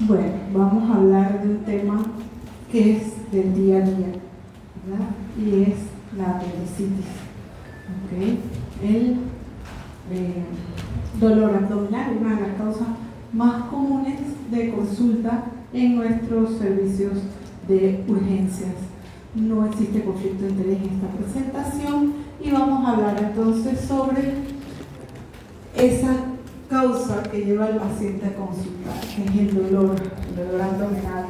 Bueno, vamos a hablar de un tema que es del día a día, ¿verdad? Y es la apendicitis, ¿ok? El dolor abdominal, una de las causas más comunes de consulta en nuestros servicios de urgencias. No existe conflicto de interés en esta presentación y vamos a hablar entonces sobre esa causa que lleva al paciente a consultar, que es el dolor abdominal.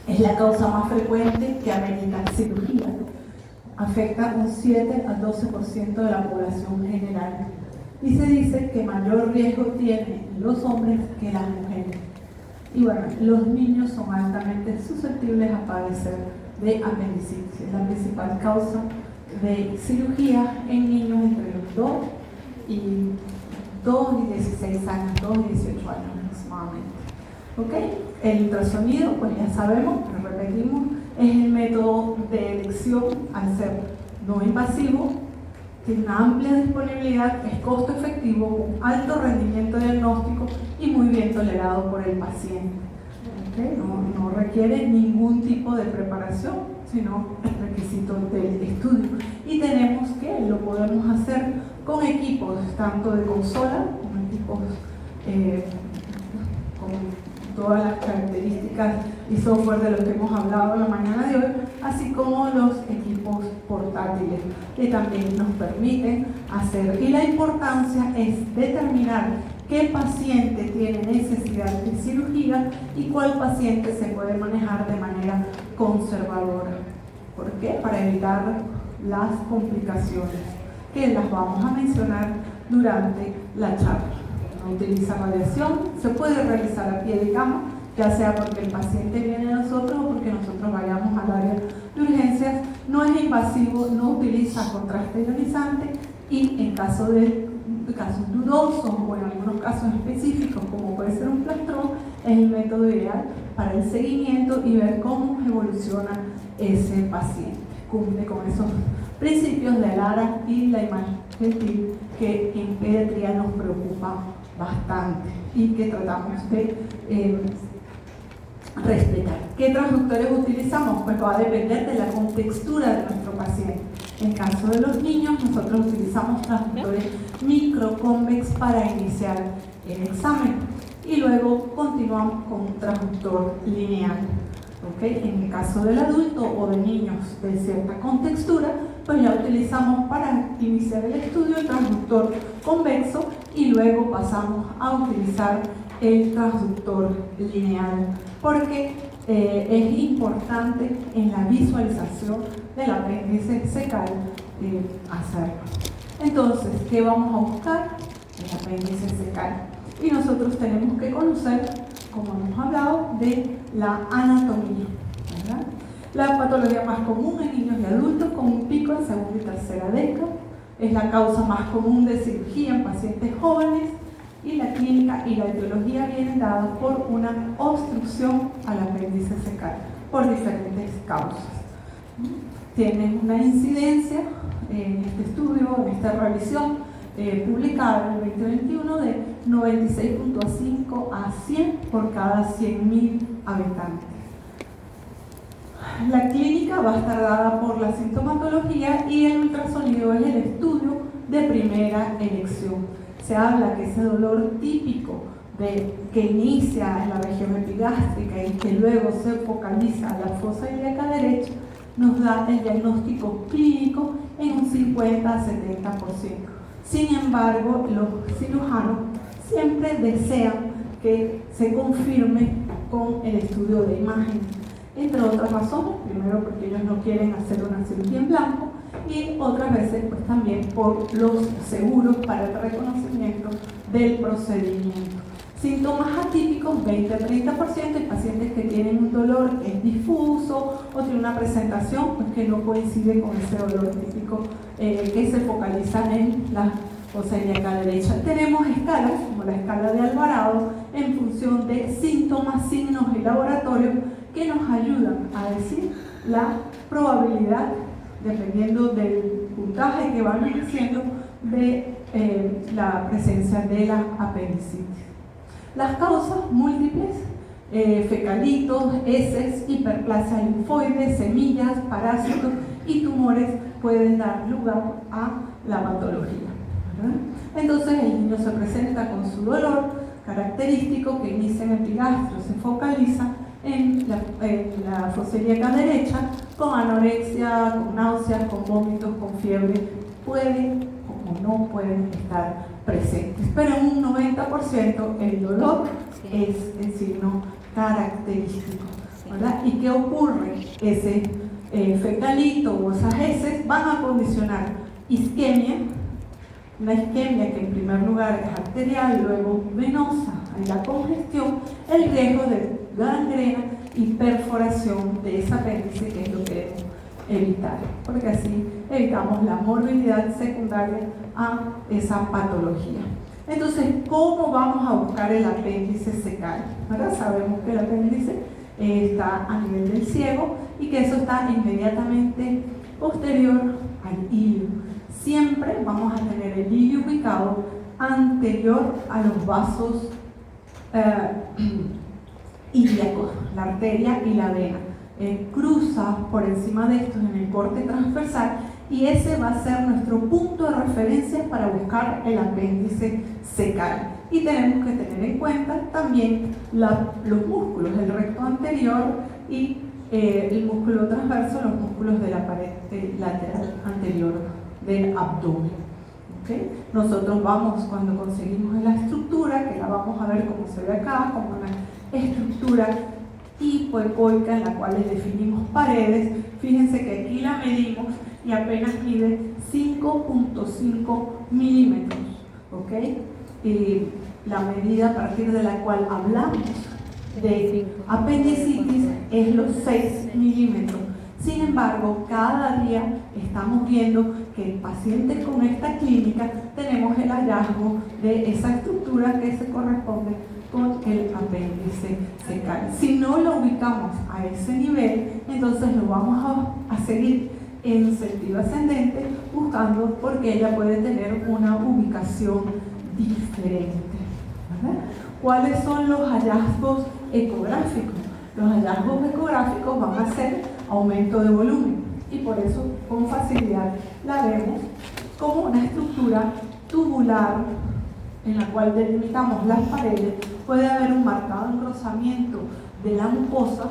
Es la causa más frecuente que amerita cirugía. Afecta un 7 al 12% de la población general. Y se dice que mayor riesgo tienen los hombres que las mujeres. Y bueno, los niños son altamente susceptibles a padecer de apendicitis. Es la principal causa de cirugía en niños entre los 2 y 16 años, 2 y 18 años aproximadamente. ¿Ok? El ultrasonido, pues ya sabemos, lo repetimos, es el método de elección al ser no invasivo, tiene una amplia disponibilidad, es costo efectivo, con alto rendimiento diagnóstico y muy bien tolerado por el paciente. ¿Okay? No requiere ningún tipo de preparación, sino requisitos del estudio. Y tenemos que lo podemos hacer con equipos tanto de consola, como equipos con todas las características y software de los que hemos hablado en la mañana de hoy, así como los equipos portátiles que también nos permiten hacer. Y la importancia es determinar qué paciente tiene necesidad de cirugía y cuál paciente se puede manejar de manera conservadora. ¿Por qué? Para evitar las complicaciones, que las vamos a mencionar durante la charla. No utiliza radiación, se puede realizar a pie de cama, ya sea porque el paciente viene a nosotros o porque nosotros vayamos al área de urgencias. No es invasivo, no utiliza contraste ionizante y en casos dudosos o en algunos casos específicos, como puede ser un plastrón, es el método ideal para el seguimiento y ver cómo evoluciona ese paciente. Cumple con esos principios de Lara y la imagen gentil que en pediatría nos preocupa bastante y que tratamos de respetar. ¿Qué transductores utilizamos? Pues va a depender de la contextura de nuestro paciente. En caso de los niños, nosotros utilizamos transductores microconvex para iniciar el examen y luego continuamos con un transductor lineal. ¿Okay? En el caso del adulto o de niños de cierta contextura, pues ya utilizamos para iniciar el estudio el transductor convexo y luego pasamos a utilizar el transductor lineal, porque es importante en la visualización del apéndice secal hacerlo. Entonces, ¿qué vamos a buscar? El apéndice secal. Y nosotros tenemos que conocer, como hemos hablado, de la anatomía, ¿verdad? La patología más común en niños y adultos con un pico en segunda y tercera década. Es la causa más común de cirugía en pacientes jóvenes y la clínica y la etiología vienen dadas por una obstrucción al apéndice secal por diferentes causas. Tiene una incidencia en este estudio, en esta revisión publicada en el 2021 de 96.5 a 100 por cada 100.000 habitantes. La clínica va a estar dada por la sintomatología y el ultrasonido es el estudio de primera elección. Se habla que ese dolor típico que inicia en la región epigástrica y que luego se focaliza a la fosa ilíaca derecha nos da el diagnóstico clínico en un 50 a 70%. Sin embargo, los cirujanos siempre desean que se confirme con el estudio de imagen, entre otras razones. Primero, porque ellos no quieren hacer una cirugía en blanco, y otras veces pues también por los seguros para el reconocimiento del procedimiento. Síntomas atípicos, 20-30%, y pacientes que tienen un dolor que es difuso o tiene una presentación pues, que no coincide con ese dolor típico que se focaliza en la fosa ilíaca derecha. Tenemos escalas, como la escala de Alvarado, en función de síntomas, signos y laboratorios que nos ayudan a decir la probabilidad, dependiendo del puntaje que van haciendo, de la presencia de la apendicitis. Las causas múltiples fecalitos, heces, hiperplasia linfoide, semillas, parásitos y tumores pueden dar lugar a la patología, ¿verdad? Entonces el niño se presenta con su dolor característico que inicia en el epigastrio, se focaliza en la fosa ilíaca derecha, con anorexia, con náuseas, con vómitos, con fiebre. Pueden o no pueden estar presentes, pero en un 90% el dolor es el signo característico, ¿verdad? ¿Y qué ocurre? Ese fecalito o esas heces van a condicionar isquemia, una isquemia que en primer lugar es arterial, luego venosa, hay la congestión, el riesgo de gangrena y perforación de ese apéndice, que es lo que debemos evitar, porque así evitamos la morbilidad secundaria a esa patología. Entonces, ¿cómo vamos a buscar el apéndice secal? ¿Verdad? Sabemos que el apéndice está a nivel del ciego y que eso está inmediatamente posterior al ilio. Siempre vamos a tener el ilio ubicado anterior a los vasos ilíacos, la arteria y la vena. Cruza por encima de estos en el corte transversal y ese va a ser nuestro punto de referencia para buscar el apéndice secal. Y tenemos que tener en cuenta también los músculos, el recto anterior y el músculo transverso, los músculos de la pared lateral anterior del abdomen. ¿Okay? Nosotros vamos, cuando conseguimos la estructura, que la vamos a ver como se ve acá, como una estructura hipoecoica en la cual definimos paredes. Fíjense que aquí la medimos y apenas mide 5.5 milímetros, ¿ok? La medida a partir de la cual hablamos de apendicitis es los 6 milímetros. Sin embargo, cada día estamos viendo que en pacientes con esta clínica tenemos el hallazgo de esa estructura que se corresponde con el apéndice secal. Si no lo ubicamos a ese nivel, entonces lo vamos a seguir en sentido ascendente buscando, porque ella puede tener una ubicación diferente, ¿verdad? ¿Cuáles son los hallazgos ecográficos? Los hallazgos ecográficos van a ser aumento de volumen y por eso con facilidad la vemos como una estructura tubular en la cual delimitamos las paredes. Puede haber un marcado engrosamiento de la mucosa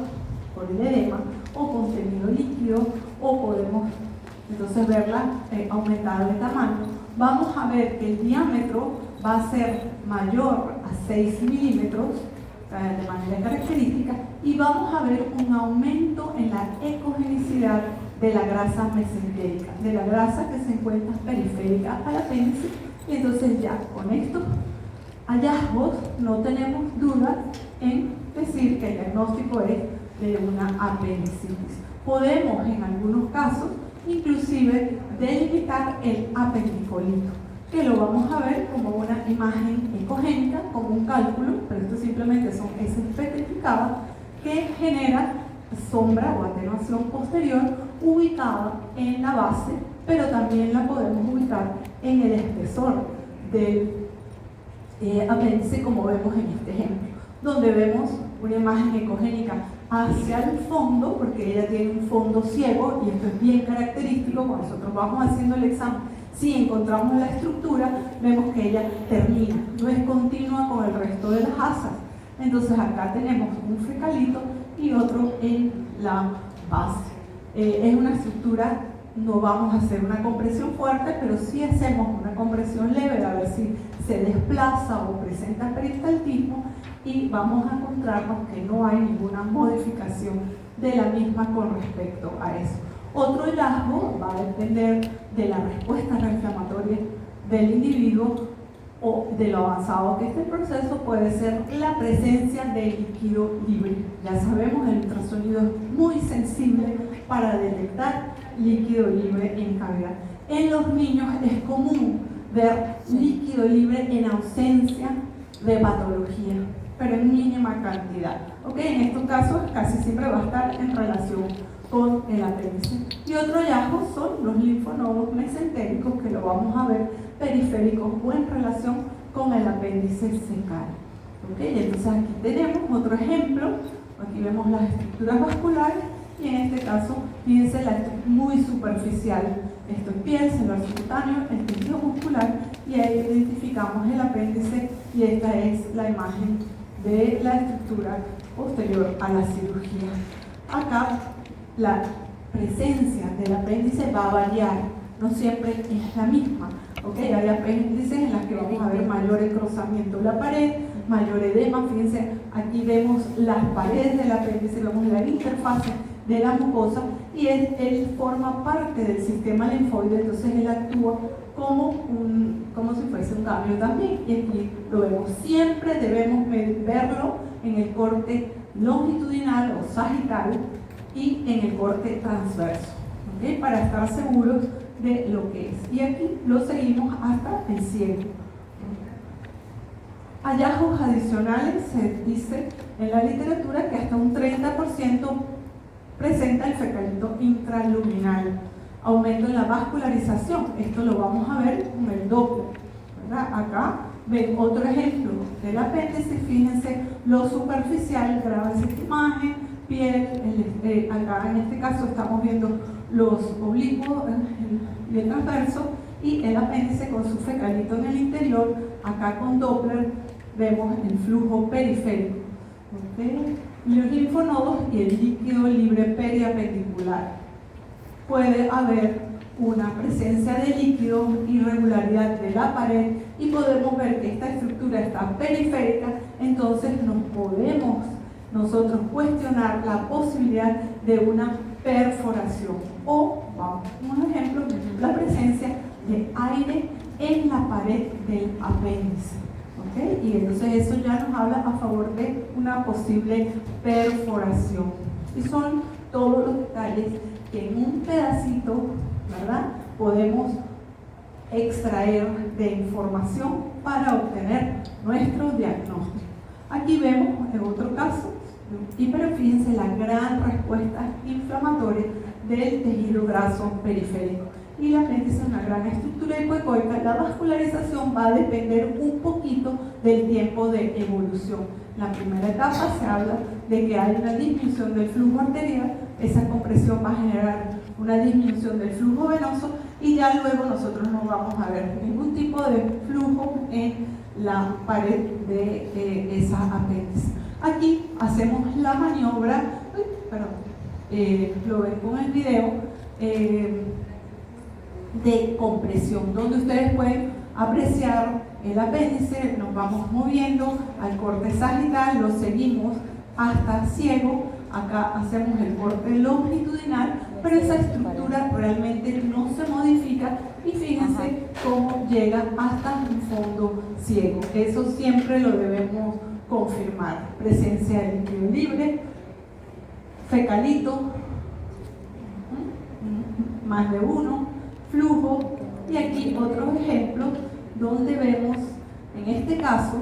por el edema o contenido líquido, o podemos entonces verla aumentada de tamaño. Vamos a ver que el diámetro va a ser mayor a 6 milímetros de manera característica, y vamos a ver un aumento en la ecogenicidad de la grasa mesentérica, de la grasa que se encuentra periférica al apéndice. Y entonces ya con estos hallazgos no tenemos duda en decir que el diagnóstico es de una apendicitis. Podemos en algunos casos inclusive delimitar el apendicolito, que lo vamos a ver como una imagen ecogénica, como un cálculo, pero esto simplemente son heces petrificadas que genera sombra o atenuación posterior ubicada en la base, pero también la podemos ubicar en el espesor del apéndice, como vemos en este ejemplo, donde vemos una imagen ecogénica hacia el fondo, porque ella tiene un fondo ciego, y esto es bien característico. Cuando nosotros vamos haciendo el examen, si encontramos la estructura, vemos que ella termina, no es continua con el resto de las asas. Entonces acá tenemos un fecalito y otro en la base. Es una estructura, no vamos a hacer una compresión fuerte, pero sí hacemos una compresión leve a ver si se desplaza o presenta peristaltismo, y vamos a encontrarnos que no hay ninguna modificación de la misma con respecto a eso. Otro hallazgo va a depender de la respuesta reinflamatoria del individuo o de lo avanzado que este proceso. Puede ser la presencia de líquido libre. Ya sabemos, el ultrasonido es muy sensible para detectar líquido libre en cavidad. En los niños es común ver líquido libre en ausencia de patología, pero en mínima cantidad. En estos casos casi siempre va a estar en relación con el apéndice. Y otro hallazgo son los linfonodos mesentéricos, que lo vamos a ver periféricos o en relación con el apéndice secal. ¿Okay? Entonces aquí tenemos otro ejemplo, aquí vemos las estructuras vasculares y en este caso, fíjense, esto es muy superficial. Esto es piel, celular subcutáneo, el tejido muscular y ahí identificamos el apéndice y esta es la imagen de la estructura posterior a la cirugía. Acá la presencia del apéndice va a variar, no siempre es la misma. ¿Okay? Hay apéndices en las que vamos a ver mayor engrosamiento de la pared, mayor edema. Fíjense, aquí vemos las paredes del apéndice, vemos la interfase de la mucosa y él forma parte del sistema linfoide, entonces él actúa como si fuese un cambio también. Y aquí lo vemos. Siempre debemos verlo en el corte longitudinal o sagital y en el corte transverso, ¿okay? Para estar seguros de lo que es. Y aquí lo seguimos hasta el ciego. Hallazgos adicionales, se dice en la literatura que hasta un 30% presenta el fecalito intraluminal. Aumento en la vascularización, esto lo vamos a ver con el Doppler, ¿verdad? Acá ven otro ejemplo del apéndice, fíjense lo superficial, grábense esta imagen, piel, acá en este caso estamos viendo los oblicuos y el transverso y el apéndice con su fecalito en el interior. Acá con Doppler vemos el flujo periférico, ¿okay? Los linfonodos y el líquido libre periapendicular. Puede haber una presencia de líquido, irregularidad de la pared y podemos ver que esta estructura está periférica, entonces nos podemos nosotros cuestionar la posibilidad de una perforación o, vamos a un ejemplo, la presencia de aire en la pared del apéndice. ¿Okay? Y entonces eso ya nos habla a favor de una posible perforación. Y son todos los detalles que en un pedacito, ¿verdad?, podemos extraer de información para obtener nuestro diagnóstico. Aquí vemos en otro caso, pero fíjense la gran respuesta inflamatoria del tejido graso periférico. Y el apéndice es una gran estructura hipoecoica. La vascularización va a depender un poquito del tiempo de evolución. En la primera etapa se habla de que hay una disminución del flujo arterial, esa compresión va a generar una disminución del flujo venoso y ya luego nosotros no vamos a ver ningún tipo de flujo en la pared de esa apéndice. Aquí hacemos la maniobra, lo ven con el video, de compresión, donde ustedes pueden apreciar el apéndice, nos vamos moviendo al corte sagital, lo seguimos hasta ciego, acá hacemos el corte longitudinal, pero esa estructura realmente no se modifica y fíjense cómo llega hasta un fondo ciego. Eso siempre lo debemos confirmar. Presencia de líquido libre, fecalito, más de uno, flujo, y aquí otros ejemplos donde vemos, en este caso,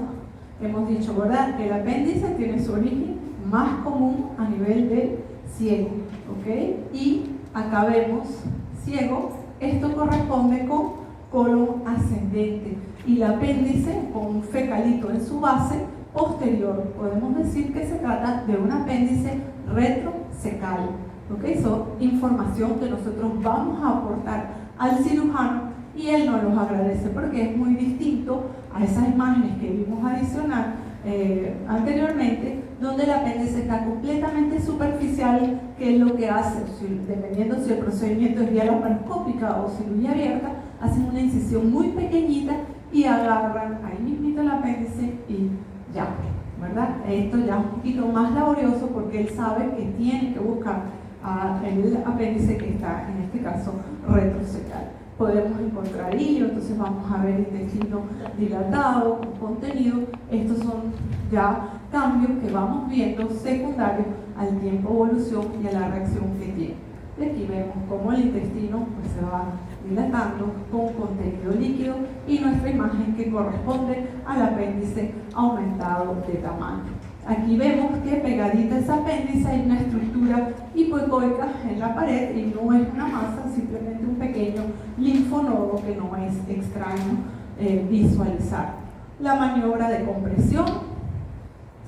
hemos dicho, ¿verdad?, que el apéndice tiene su origen más común a nivel de ciego, ¿ok? Y acá vemos ciego, esto corresponde con colon ascendente y el apéndice con un fecalito en su base posterior. Podemos decir que se trata de un apéndice retrocecal, ¿ok? Eso es información que nosotros vamos a aportar al cirujano y él nos los agradece porque es muy distinto a esas imágenes que vimos adicional anteriormente, donde el apéndice está completamente superficial, que es lo que hace, dependiendo si el procedimiento es vía laparoscópica o cirugía abierta, hacen una incisión muy pequeñita y agarran ahí mismito el apéndice y ya, ¿verdad? Esto ya es un poquito más laborioso porque él sabe que tiene que buscar el apéndice que está, en este caso, retrocecal. Podemos encontrar hilo, entonces vamos a ver intestino dilatado, con contenido. Estos son ya cambios que vamos viendo secundarios al tiempo de evolución y a la reacción que tiene. Y aquí vemos cómo el intestino pues, se va dilatando con contenido líquido y nuestra imagen que corresponde al apéndice aumentado de tamaño. Aquí vemos que pegadita a ese apéndice hay una estructura hipoecoica en la pared y no es una masa, simplemente un pequeño linfonodo que no es extraño visualizar. La maniobra de compresión,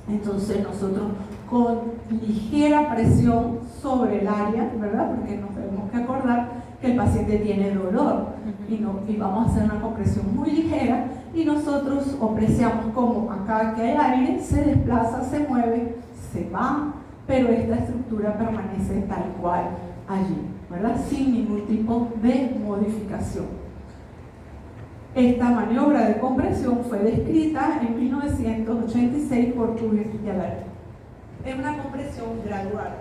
Entonces nosotros con ligera presión sobre el área, ¿verdad? Porque nos tenemos que acordar que el paciente tiene dolor y vamos a hacer una compresión muy ligera y nosotros apreciamos como acá que hay aire, se desplaza, se mueve, se va, pero esta estructura permanece tal cual allí, ¿verdad? Sin ningún tipo de modificación. Esta maniobra de compresión fue descrita en 1986 por Tuger y Alain. Es una compresión gradual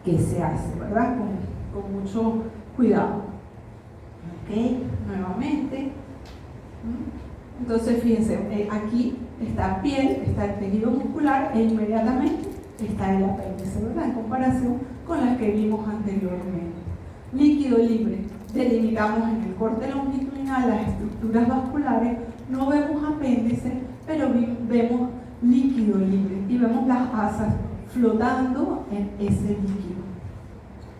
que se hace, ¿verdad? Con mucho cuidado. Ok, nuevamente. Entonces, fíjense, aquí está piel, está el tejido muscular e inmediatamente está el apéndice, ¿verdad? En comparación con las que vimos anteriormente. Líquido libre. Delimitamos en el corte longitudinal las estructuras vasculares, no vemos apéndice, pero vemos líquido libre y vemos las asas flotando en ese líquido.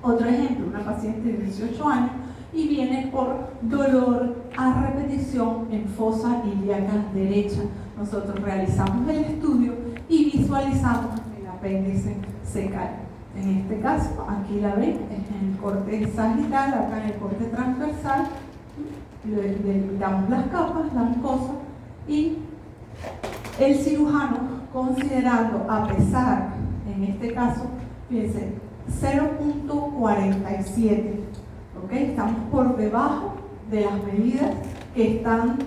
Otro ejemplo, una paciente de 18 años y viene por dolor a repetición en fosa ilíaca derecha. Nosotros realizamos el estudio y visualizamos el apéndice secal. En este caso, aquí la ven, en el corte sagital, acá en el corte transversal, delimitamos las capas, la mucosa, y el cirujano, considerando, a pesar, en este caso, fíjense, 0.47, ¿ok? Estamos por debajo de las medidas que están,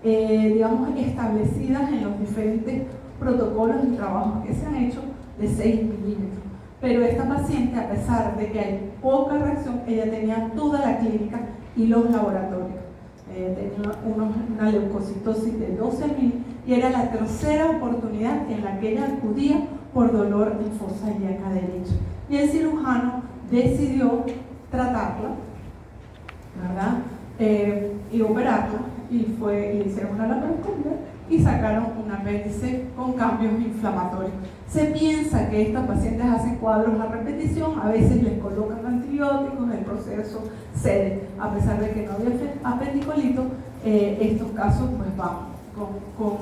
digamos, establecidas en los diferentes protocolos de trabajo que se han hecho de 6 milímetros. Pero esta paciente, a pesar de que hay poca reacción, ella tenía toda la clínica y los laboratorios. Tenía una leucocitosis de 12.000 y era la tercera oportunidad en la que ella acudía por dolor en fosa ilíaca derecha. Y el cirujano decidió tratarla, ¿verdad? Y operarla, y le hicieron una laparoscopia y sacaron un apéndice con cambios inflamatorios. Se piensa que estos pacientes hacen cuadros a repetición, a veces les colocan antibióticos, el proceso cede. A pesar de que no había apendicolito, estos casos pues van con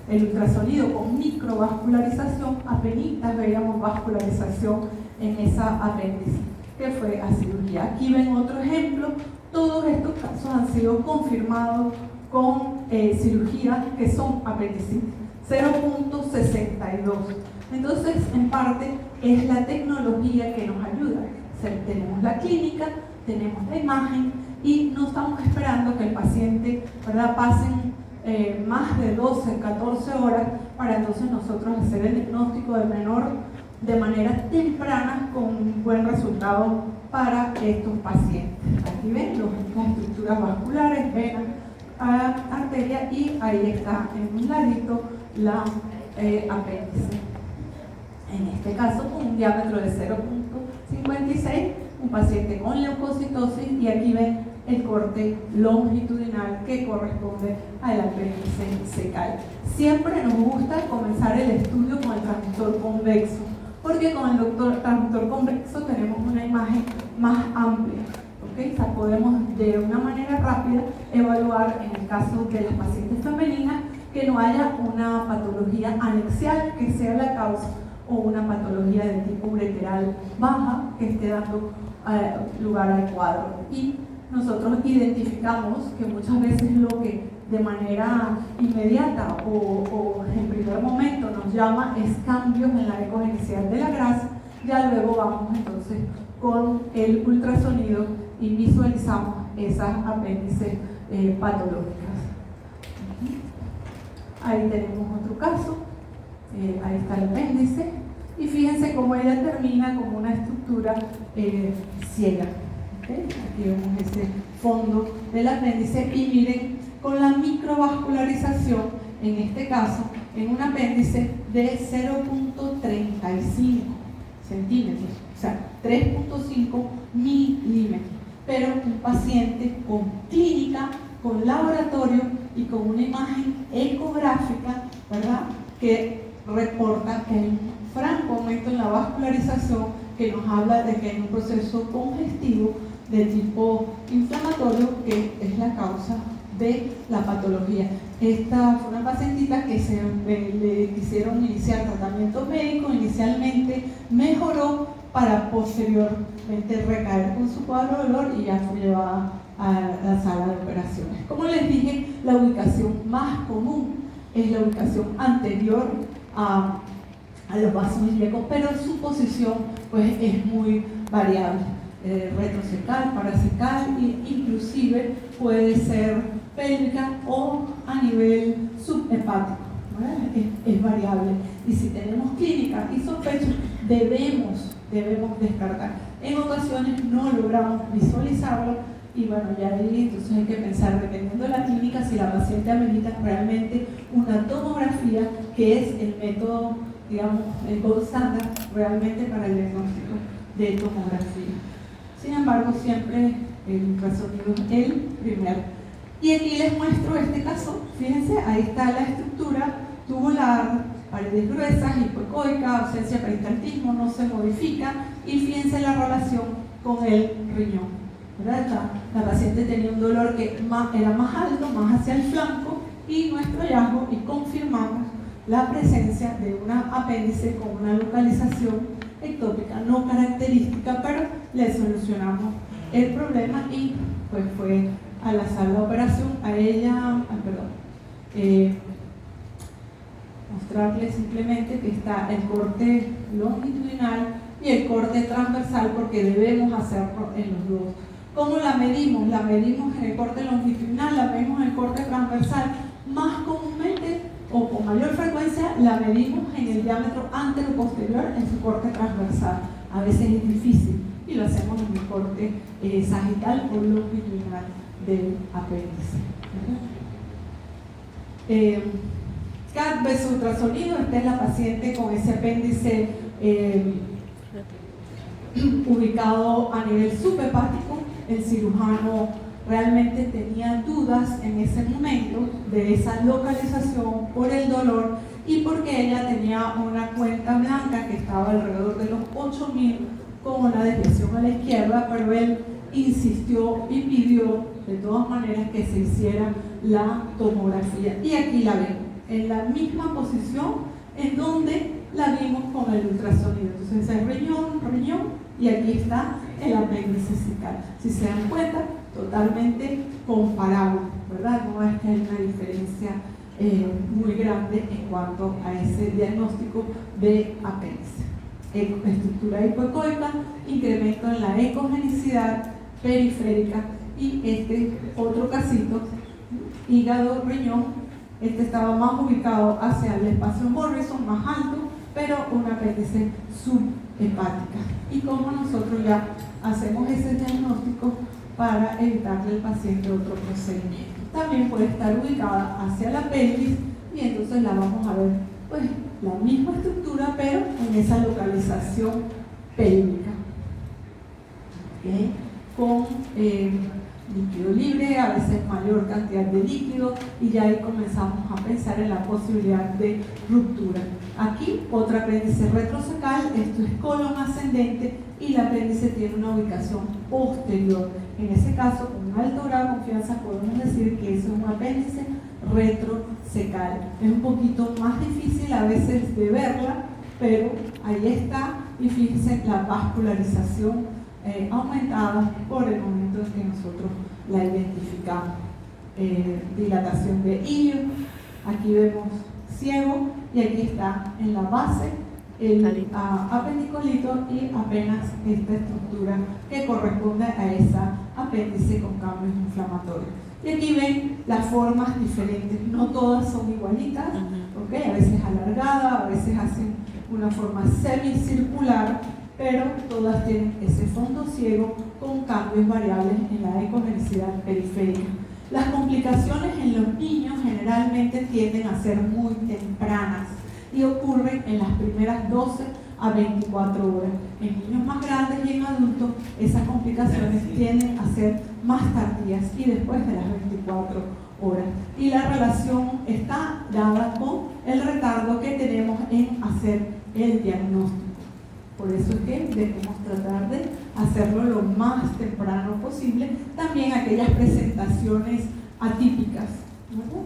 el ultrasonido, con microvascularización, apenas veíamos vascularización en esa apéndice, que fue a cirugía. Aquí ven otro ejemplo. Todos estos casos han sido confirmados con cirugías que son apendicitis, 0.62. Entonces, en parte, es la tecnología que nos ayuda. Tenemos la clínica, tenemos la imagen y no estamos esperando que el paciente, ¿verdad?, pasen más de 12, 14 horas para entonces nosotros hacer el diagnóstico de menor de manera temprana con un buen resultado para estos pacientes. Aquí ven las estructuras vasculares, venas, arteria, y ahí está en un ladito la apéndice. En este caso con un diámetro de 0.56, un paciente con leucocitosis, y aquí ven el corte longitudinal que corresponde al apéndice secal. Siempre nos gusta comenzar el estudio con el transductor convexo, porque con el transductor convexo tenemos una imagen más amplia. ¿Okay? O sea, podemos de una manera rápida evaluar, en el caso de las pacientes femeninas, que no haya una patología anexial que sea la causa o una patología de tipo ureteral baja que esté dando lugar al cuadro. Y nosotros identificamos que muchas veces lo que de manera inmediata o en primer momento nos llama es cambios en la ecogenesidad de la grasa. Ya luego vamos entonces con el ultrasonido y visualizamos esas apéndices patológicas. Ahí tenemos otro caso, ahí está el apéndice, y fíjense cómo ella termina como una estructura ciega. ¿Okay? Aquí vemos ese fondo del apéndice y miren con la microvascularización, en este caso, en un apéndice de 0.35 centímetros, o sea, 3.5 milímetros, pero un paciente con clínica, con laboratorio y con una imagen ecográfica, ¿verdad?, que reporta que hay un franco aumento en la vascularización, que nos habla de que hay un proceso congestivo de tipo inflamatorio que es la causa de la patología. Esta fue una pacientita que le quisieron iniciar tratamiento médico, inicialmente mejoró para posteriormente recaer con su cuadro de dolor y ya fue llevada a la sala de operaciones. Como les dije, la ubicación más común es la ubicación anterior a los vasos ilíacos, pero su posición pues es muy variable, retrocecal, paracecal, e inclusive puede ser pélvica o a nivel subhepático, es variable. Y si tenemos clínica y sospechas, debemos descartar. En ocasiones no logramos visualizarlo y bueno, ya ahí entonces hay que pensar, dependiendo de la clínica, si la paciente amerita realmente una tomografía, que es el método, digamos, el gold standard realmente para el diagnóstico de tomografía. Sin embargo, siempre el ultrasonido es el primero. Y aquí les muestro este caso. Fíjense, ahí está la estructura tubular, paredes gruesas, hipoecoica, ausencia de peristaltismo, no se modifica, y fíjense la relación con el riñón. La paciente tenía un dolor que era más alto, más hacia el flanco, y nuestro hallazgo, y confirmamos la presencia de una apéndice con una localización ectópica no característica, pero le solucionamos el problema y pues fue a la sala de operación. A ella, mostrarles simplemente que está el corte longitudinal y el corte transversal, porque debemos hacerlo en los dos. ¿Cómo la medimos? La medimos en el corte longitudinal, la medimos en el corte transversal. Más comúnmente o con mayor frecuencia la medimos en el diámetro antero-posterior en su corte transversal. A veces es difícil y lo hacemos en el corte sagital o longitudinal del apéndice. CAT versus ultrasonido. Esta es la paciente con ese apéndice ubicado a nivel subhepático. El cirujano realmente tenía dudas en ese momento de esa localización por el dolor y porque ella tenía una cuenta blanca que estaba alrededor de los 8.000 con una desviación a la izquierda, pero él insistió y pidió de todas maneras que se hiciera la tomografía. Y aquí la ven, en la misma posición en donde la vimos con el ultrasonido. Entonces es riñón, y aquí está el apéndice cical. Si se dan cuenta, totalmente comparable, ¿verdad? No es que hay una diferencia muy grande en cuanto a ese diagnóstico de apéndice. Estructura hipoecoica, incremento en la ecogenicidad periférica, y este otro casito, hígado, riñón, este estaba más ubicado hacia el espacio Morrison, más alto, pero un apéndice subhepática. Y como nosotros ya hacemos ese diagnóstico para evitarle al paciente otro procedimiento. También puede estar ubicada hacia la pelvis y entonces la vamos a ver, pues, la misma estructura, pero en esa localización pélvica. ¿Okay? Con líquido libre, a veces mayor cantidad de líquido, y ya ahí comenzamos a pensar en la posibilidad de ruptura. Aquí otra apéndice retrocecal, esto es colon ascendente y el apéndice tiene una ubicación posterior. En ese caso, con un alto grado de confianza podemos decir que es un apéndice retrocecal. Es un poquito más difícil a veces de verla, pero ahí está, y fíjense la vascularización aumentada por el momento en que nosotros la identificamos. Dilatación de ilio, aquí vemos ciego, y aquí está en la base el apendicolito y apenas esta estructura que corresponde a esa apéndice con cambios inflamatorios. Y aquí ven las formas diferentes, no todas son igualitas, ¿okay? A veces alargada, a veces hacen una forma semicircular, pero todas tienen ese fondo ciego con cambios variables en la ecogenicidad periférica. Las complicaciones en los niños generalmente tienden a ser muy tempranas y ocurren en las primeras 12 a 24 horas. En niños más grandes y en adultos, esas complicaciones tienden a ser más tardías y después de las 24 horas. Y la relación está dada con el retardo que tenemos en hacer el diagnóstico. Por eso es que debemos tratar de hacerlo lo más temprano posible. También aquellas presentaciones atípicas, ¿no?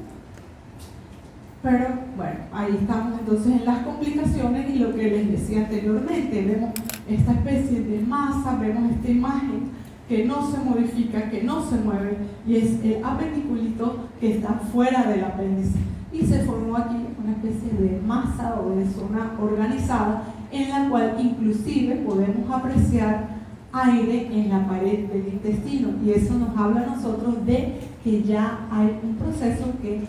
Pero bueno, ahí estamos entonces en las complicaciones y lo que les decía anteriormente, vemos esta especie de masa, vemos esta imagen que no se modifica, que no se mueve, y es el apendiculito que está fuera del apéndice. Y se formó aquí una especie de masa o de zona organizada en la cual inclusive podemos apreciar aire en la pared del intestino, y eso nos habla a nosotros de que ya hay un proceso que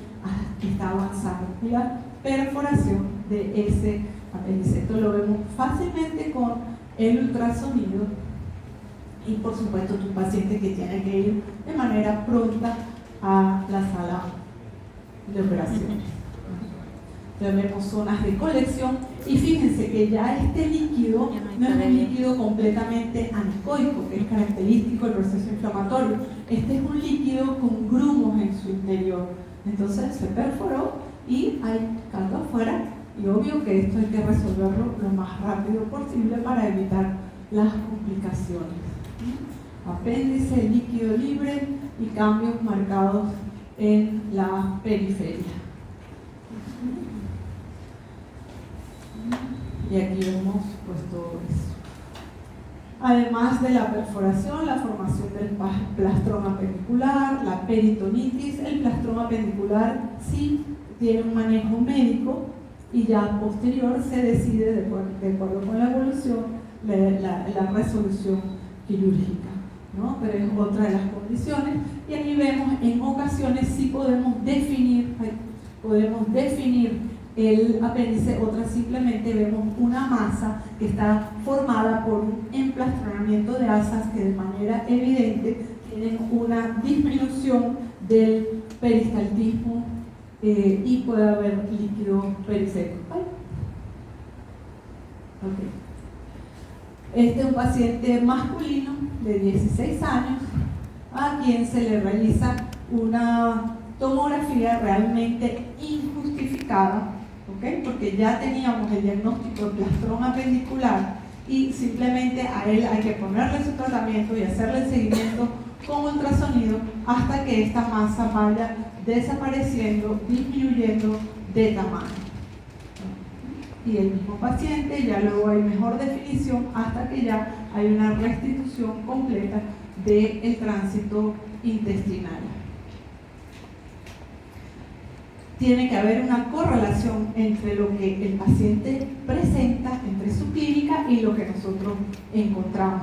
está avanzando, la perforación de ese apéndice. Esto lo vemos fácilmente con el ultrasonido, y por supuesto tu paciente que tiene que ir de manera pronta a la sala de operaciones. Entonces vemos zonas de colección, y fíjense que ya este líquido no es un líquido completamente anecoico, que es característico del proceso inflamatorio. Este es un líquido con grumos en su interior. Entonces se perforó y hay caldo afuera, y obvio que esto hay que resolverlo lo más rápido posible para evitar las complicaciones. Apéndice, líquido libre y cambios marcados en la periferia. Y aquí vemos pues todo eso. Además de la perforación, la formación del plastrón apendicular, la peritonitis. El plastrón apendicular sí tiene un manejo médico, y ya posterior se decide, de acuerdo con la evolución, la resolución quirúrgica, ¿no? Pero es otra de las condiciones. Y aquí vemos, en ocasiones sí podemos definir el apéndice, otras simplemente vemos una masa que está formada por un emplastronamiento de asas que de manera evidente tienen una disminución del peristaltismo, y puede haber líquido periseco. Okay. Este es un paciente masculino de 16 años a quien se le realiza una tomografía realmente injustificada, ¿okay? Porque ya teníamos el diagnóstico de plastrón apendicular, y simplemente a él hay que ponerle su tratamiento y hacerle el seguimiento con ultrasonido hasta que esta masa vaya desapareciendo, disminuyendo de tamaño. Y el mismo paciente, ya luego hay mejor definición hasta que ya hay una restitución completa del tránsito intestinal. Tiene que haber una correlación entre lo que el paciente presenta, entre su clínica y lo que nosotros encontramos.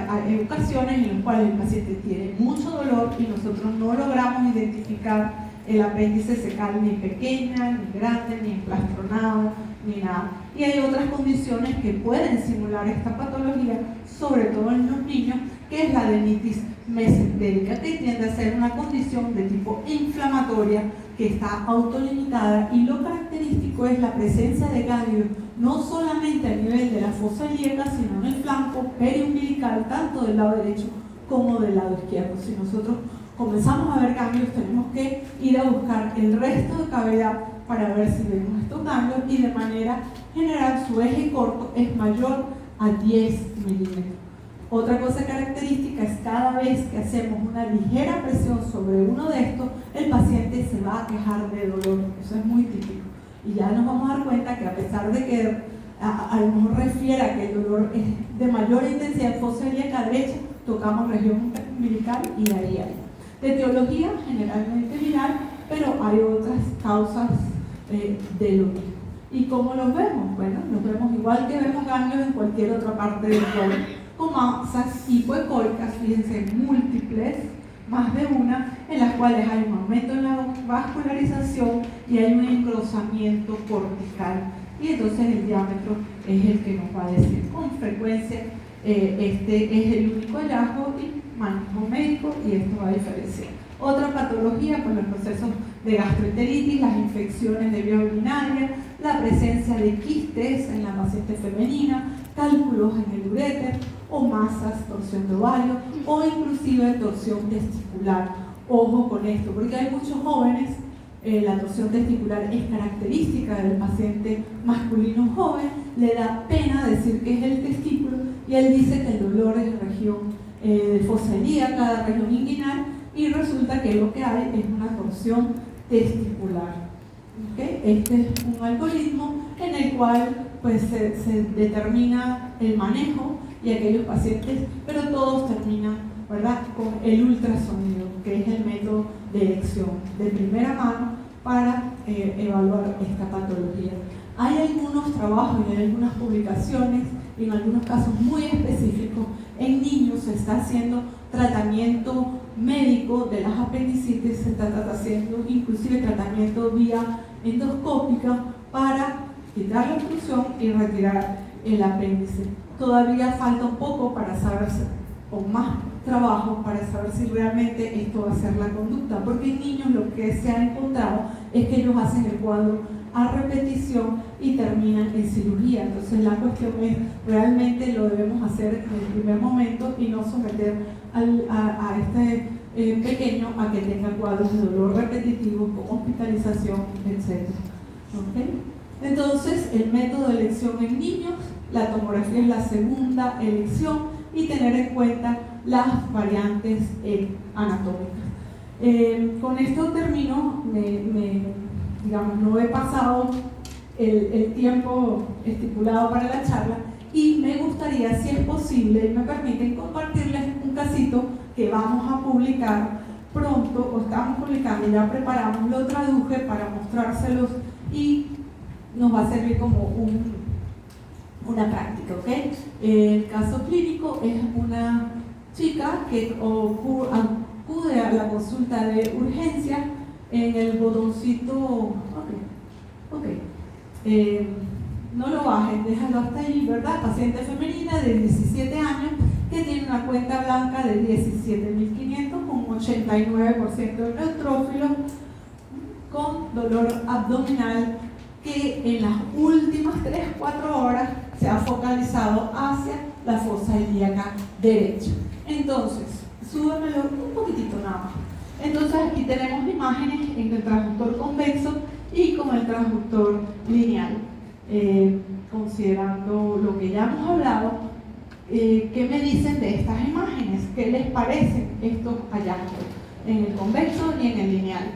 Hay ocasiones en las cuales el paciente tiene mucho dolor y nosotros no logramos identificar el apéndice secal ni pequeña, ni grande, ni emplastronado, ni nada. Y hay otras condiciones que pueden simular esta patología, sobre todo en los niños, que es la adenitis mesentérica, que tiende a ser una condición de tipo inflamatoria que está autolimitada, y lo característico es la presencia de ganglios no solamente a nivel de la fosa ilíaca, sino en el flanco periumbilical, tanto del lado derecho como del lado izquierdo. Si nosotros comenzamos a ver ganglios, tenemos que ir a buscar el resto de cavidad para ver si vemos estos ganglios, y de manera general su eje corto es mayor a 10 milímetros. Otra cosa característica es cada vez que hacemos una ligera presión sobre uno de estos, el paciente se va a quejar de dolor. Eso es muy típico. Y ya nos vamos a dar cuenta que a pesar de que a lo mejor refiera que el dolor es de mayor intensidad en fosa ilíaca derecha, tocamos región umbilical y ahí hay. De etiología generalmente viral, pero hay otras causas de lo mismo. ¿Y cómo los vemos? Bueno, los vemos igual que vemos ganglios en cualquier otra parte del cuerpo, con masas hipoecoicas, fíjense, múltiples, más de una, en las cuales hay un aumento en la vascularización y hay un engrosamiento cortical, y entonces el diámetro es el que nos va a decir con frecuencia este es el único hallazgo y manejo médico, y esto va a diferenciar. Otra patología, pues los procesos de gastroenteritis, las infecciones de vía urinaria, la presencia de quistes en la paciente femenina, cálculos en el uréter, o masas, torsión de ovario, o inclusive torsión testicular. Ojo con esto, porque hay muchos jóvenes, la torsión testicular es característica del paciente masculino joven, le da pena decir que es el testículo, y él dice que el dolor es de región fosa ilíaca, de región inguinal, y resulta que lo que hay es una torsión testicular. ¿Okay? Este es un algoritmo en el cual pues, se determina el manejo y aquellos pacientes, pero todos terminan, ¿verdad?, con el ultrasonido, que es el método de elección de primera mano para evaluar esta patología. Hay algunos trabajos y hay algunas publicaciones, en algunos casos muy específicos, en niños se está haciendo tratamiento médico de las apendicitis, se está haciendo inclusive tratamiento vía endoscópica para quitar la obstrucción y retirar el apéndice. Todavía falta un poco para saber, o más trabajo para saber si realmente esto va a ser la conducta, porque en niños lo que se ha encontrado es que ellos hacen el cuadro a repetición y terminan en cirugía. Entonces la cuestión es, realmente lo debemos hacer en el primer momento y no someter a este pequeño a que tenga cuadros de dolor repetitivo con hospitalización, etc. ¿Okay? Entonces el método de elección en niños, la tomografía es la segunda elección, y tener en cuenta las variantes anatómicas. Con esto termino. Digamos, no he pasado el tiempo estipulado para la charla, y me gustaría, si es posible, y me permiten, compartirles un casito que vamos a publicar pronto, o estamos publicando, ya preparamos, lo traduje para mostrárselos y nos va a servir como una práctica, ¿ok? El caso clínico es una chica que acude a la consulta de urgencia en el botoncito, no lo bajen, déjalo hasta ahí, ¿verdad? Paciente femenina de 17 años que tiene una cuenta blanca de 17.500 con 89% de neutrófilos, con dolor abdominal que en las últimas 3-4 horas se ha focalizado hacia la fosa ilíaca derecha. Entonces, súbemelo un poquitito nada más. Entonces aquí tenemos imágenes en el transductor convexo y con el transductor lineal. Considerando lo que ya hemos hablado, ¿qué me dicen de estas imágenes? ¿Qué les parecen estos hallazgos en el convexo y en el lineal?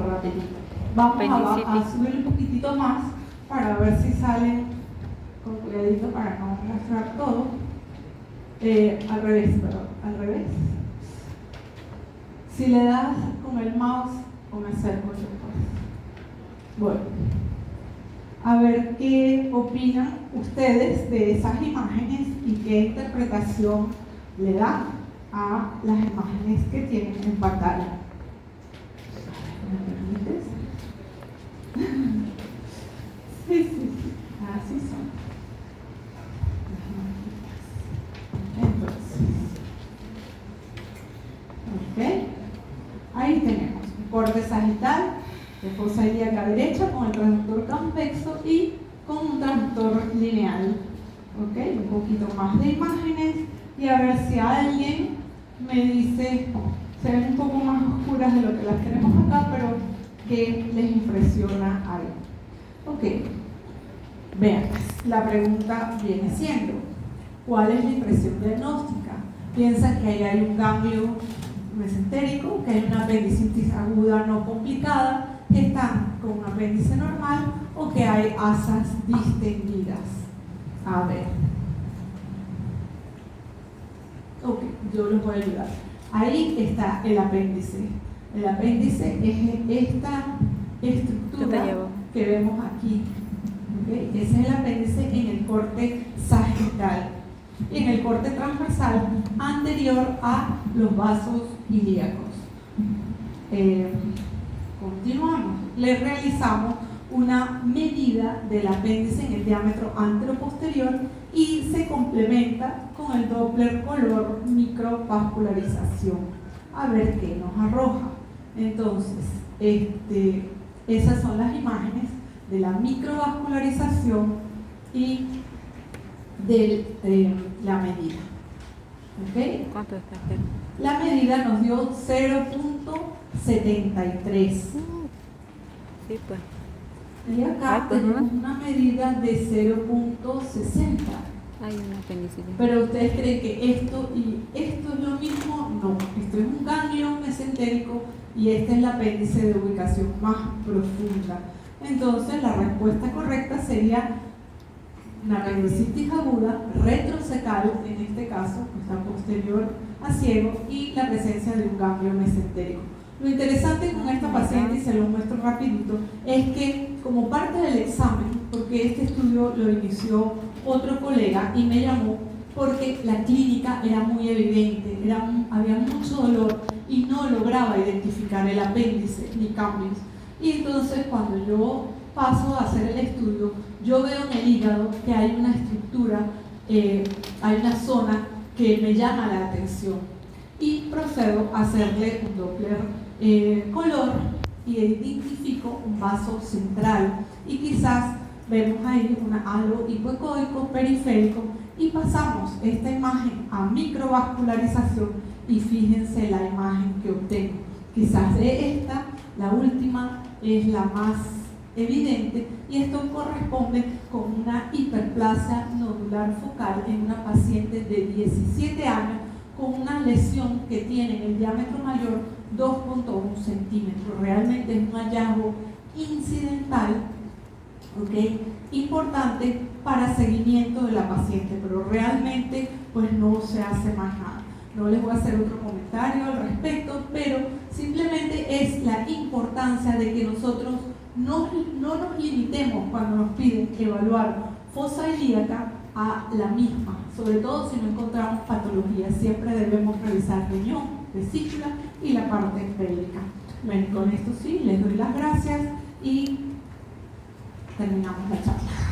Rapidito. Vamos a subir un poquitito más para ver si salen con cuidadito para no arrastrar todo. Al revés, perdón, al revés. Si le das con el mouse, con el círculo. Bueno, a ver qué opinan ustedes de esas imágenes y qué interpretación le dan a las imágenes que tienen en pantalla. ¿Me permites? Sí, así son. Entonces, ok, ahí tenemos un corte sagital de fosa ilíaca derecha con el transductor convexo y con un transductor lineal. Ok, un poquito más de imágenes y a ver si alguien me dice, se ven un poco más oscuras de lo que las tenemos acá, pero que les impresiona algo. Ok, vean, la pregunta viene siendo, ¿cuál es la impresión diagnóstica? Piensan que ahí hay un ganglio mesentérico, que hay una apendicitis aguda no complicada, que están con un apéndice normal, o que hay asas distendidas. A ver. Ok, yo los voy a ayudar. Ahí está el apéndice. El apéndice es esta estructura que vemos aquí. ¿Okay? Ese es el apéndice en el corte sagital y en el corte transversal anterior a los vasos ilíacos. Continuamos. Le realizamos una medida del apéndice en el diámetro anteroposterior y se complementa con el Doppler color microvascularización. A ver qué nos arroja. Entonces, esas son las imágenes de la microvascularización y de la medida. ¿Okay? ¿Cuánto está? La medida nos dio 0.73. Sí, pues. Y acá tenemos una medida de 0.60. Hay una apendicitis. Pero ustedes creen que esto y esto es lo mismo. No, esto es un ganglio mesentérico y esta es la apéndice de ubicación más profunda. Entonces la respuesta correcta sería una apendicitis aguda, retrocecal, en este caso, está posterior a ciego, y la presencia de un ganglio mesentérico. Lo interesante con esta paciente, y se lo muestro rapidito, es que como parte del examen, porque este estudio lo inició otro colega y me llamó porque la clínica era muy evidente, había mucho dolor y no lograba identificar el apéndice ni cambios. Y entonces cuando yo paso a hacer el estudio, yo veo en el hígado que hay una estructura, hay una zona que me llama la atención y procedo a hacerle un Doppler color y identifico un vaso central y quizás vemos ahí un halo hipoecoico periférico y pasamos esta imagen a microvascularización y fíjense la imagen que obtengo. Quizás de esta, la última es la más evidente y esto corresponde con una hiperplasia nodular focal en una paciente de 17 años con una lesión que tiene en el diámetro mayor 2.1 centímetros. Realmente es un hallazgo incidental, ¿okay? Importante para seguimiento de la paciente, pero realmente pues no se hace más nada. No les voy a hacer otro comentario al respecto, pero simplemente es la importancia de que nosotros no nos limitemos cuando nos piden evaluar fosa ilíaca a la misma, sobre todo si no encontramos patologías. Siempre debemos revisar riñón, vesícula y la parte pélvica. Bueno, con esto sí, les doy las gracias y terminamos la charla.